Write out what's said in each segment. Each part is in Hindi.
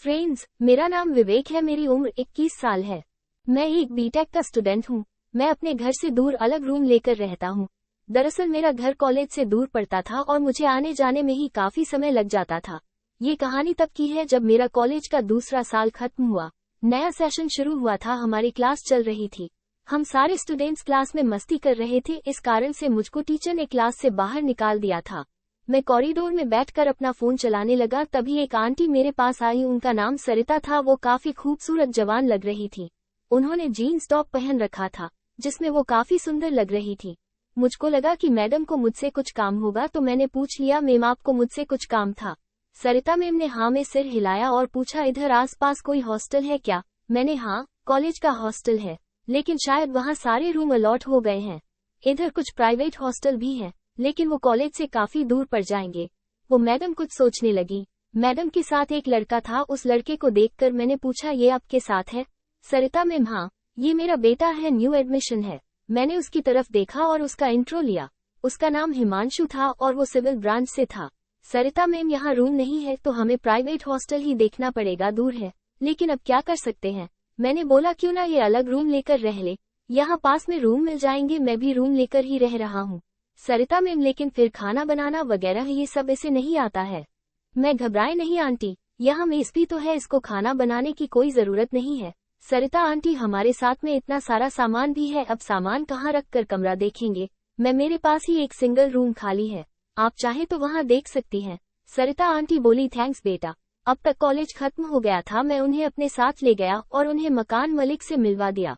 फ्रेंड्स, मेरा नाम विवेक है। मेरी उम्र 21 साल है। मैं एक बीटेक का स्टूडेंट हूँ। मैं अपने घर से दूर अलग रूम लेकर रहता हूँ। दरअसल मेरा घर कॉलेज से दूर पड़ता था और मुझे आने जाने में ही काफी समय लग जाता था। ये कहानी तब की है जब मेरा कॉलेज का दूसरा साल खत्म हुआ। नया सेशन शुरू हुआ था। हमारी क्लास चल रही थी। हम सारे स्टूडेंट्स क्लास में मस्ती कर रहे थे। इस कारण से मुझको टीचर ने क्लास से बाहर निकाल दिया था। मैं कॉरिडोर में बैठकर अपना फोन चलाने लगा, तभी एक आंटी मेरे पास आई। उनका नाम सरिता था। वो काफी खूबसूरत जवान लग रही थी। उन्होंने जीन्स टॉप पहन रखा था जिसमें वो काफी सुंदर लग रही थी। मुझको लगा कि मैडम को मुझसे कुछ काम होगा, तो मैंने पूछ लिया, मैम आपको मुझसे कुछ काम था? सरिता मैम ने हाँ में सिर हिलाया और पूछा, इधर आसपास कोई हॉस्टल है क्या? मैंने हाँ, कॉलेज का हॉस्टल है, लेकिन शायद वहाँ सारे रूम अलॉट हो गए हैं। इधर कुछ प्राइवेट हॉस्टल भी हैं, लेकिन वो कॉलेज से काफी दूर पड़ जाएंगे। वो मैडम कुछ सोचने लगी। मैडम के साथ एक लड़का था। उस लड़के को देखकर मैंने पूछा, ये आपके साथ है? सरिता मैम हाँ, ये मेरा बेटा है, न्यू एडमिशन है। मैंने उसकी तरफ देखा और उसका इंट्रो लिया। उसका नाम हिमांशु था और वो सिविल ब्रांच से था। सरिता मैम, यहाँ रूम नहीं है तो हमें प्राइवेट हॉस्टल ही देखना पड़ेगा, दूर है, लेकिन अब क्या कर सकते हैं? मैंने बोला, क्यों ना ये अलग रूम लेकर रह ले, यहाँ पास में रूम मिल जाएंगे, मैं भी रूम लेकर ही रह रहा हूँ। सरिता मैम, लेकिन फिर खाना बनाना वगैरह ये सब ऐसे नहीं आता है। मैं घबराए नहीं आंटी, यहाँ मेस भी तो है, इसको खाना बनाने की कोई जरूरत नहीं है। सरिता आंटी, हमारे साथ में इतना सारा सामान भी है, अब सामान कहाँ रख कर कमरा देखेंगे? मेरे पास ही एक सिंगल रूम खाली है, आप चाहे तो वहाँ देख सकती हैं। सरिता आंटी बोली, थैंक्स बेटा। अब तक कॉलेज खत्म हो गया था। मैं उन्हें अपने साथ ले गया और उन्हें मकान मालिक से मिलवा दिया।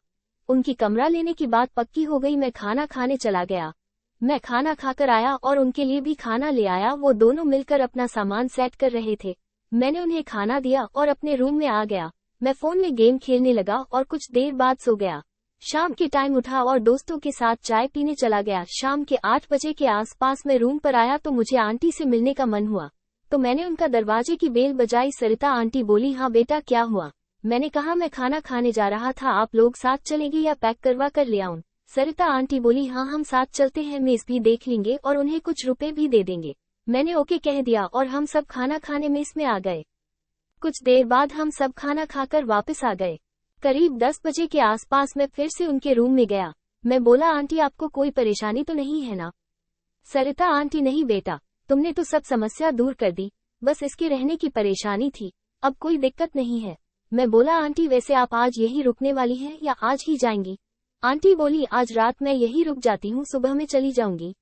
उनकी कमरा लेने की बात पक्की हो गई। मैं खाना खाने चला गया। मैं खाना खाकर आया और उनके लिए भी खाना ले आया। वो दोनों मिलकर अपना सामान सेट कर रहे थे। मैंने उन्हें खाना दिया और अपने रूम में आ गया। मैं फोन में गेम खेलने लगा और कुछ देर बाद सो गया। शाम के टाइम उठा और दोस्तों के साथ चाय पीने चला गया। शाम के 8 बजे के आसपास मैं रूम पर आया तो मुझे आंटी से मिलने का मन हुआ, तो मैंने उनका दरवाजे की बेल बजाई। सरिता आंटी बोली, हाँ बेटा क्या हुआ? मैंने कहा, मैं खाना खाने जा रहा था, आप लोग साथ चलेंगे या पैक करवा कर ले आऊं? सरिता आंटी बोली, हाँ हम साथ चलते हैं, मेस भी देख लेंगे और उन्हें कुछ रुपए भी दे देंगे। मैंने ओके कह दिया और हम सब खाना खाने मेस में आ गए। कुछ देर बाद हम सब खाना खाकर वापस आ गए। करीब 10 बजे के आसपास मैं फिर से उनके रूम में गया। मैं बोला, आंटी आपको कोई परेशानी तो नहीं है ना? सरिता आंटी, नहीं बेटा, तुमने तो सब समस्या दूर कर दी, बस इसके रहने की परेशानी थी, अब कोई दिक्कत नहीं है। मैं बोला, आंटी वैसे आप आज यही रुकने वाली हैं या आज ही जाएंगी? आंटी बोली, आज रात मैं यही रुक जाती हूँ, सुबह में चली जाऊंगी।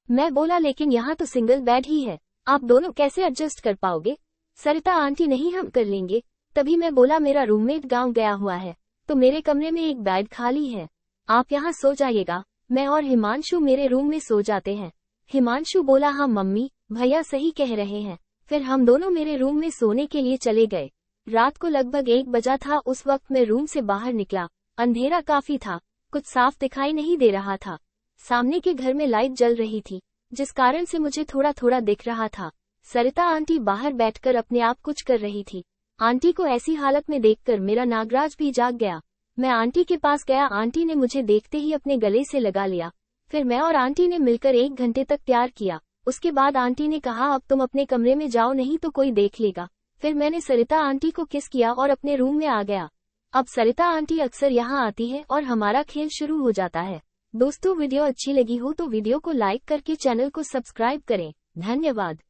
मैं बोला, लेकिन यहाँ तो सिंगल बेड ही है, आप दोनों कैसे एडजस्ट कर पाओगे? सरिता आंटी, नहीं हम कर लेंगे। तभी मैं बोला, मेरा रूममेट गांव गया हुआ है तो मेरे कमरे में एक बेड खाली है, आप यहाँ सो जाइएगा, मैं और हिमांशु मेरे रूम में सो जाते हैं। हिमांशु बोला, हाँ मम्मी भैया सही कह रहे हैं। फिर हम दोनों मेरे रूम में सोने के लिए चले गए। रात को लगभग 1 बजा था। उस वक्त मैं रूम से बाहर निकला। अंधेरा काफी था, कुछ साफ दिखाई नहीं दे रहा था। सामने के घर में लाइट जल रही थी, जिस कारण से मुझे थोड़ा थोड़ा दिख रहा था। सरिता आंटी बाहर बैठकर अपने आप कुछ कर रही थी। आंटी को ऐसी हालत में देखकर मेरा नागराज भी जाग गया। मैं आंटी के पास गया। आंटी ने मुझे देखते ही अपने गले से लगा लिया। फिर मैं और आंटी ने मिलकर 1 घंटे तक प्यार किया। उसके बाद आंटी ने कहा, अब तुम अपने कमरे में जाओ, नहीं तो कोई देख लेगा। फिर मैंने सरिता आंटी को किस किया और अपने रूम में आ गया। अब सरिता आंटी अक्सर यहाँ आती है और हमारा खेल शुरू हो जाता है। दोस्तों, वीडियो अच्छी लगी हो तो वीडियो को लाइक करके चैनल को सब्सक्राइब करें। धन्यवाद।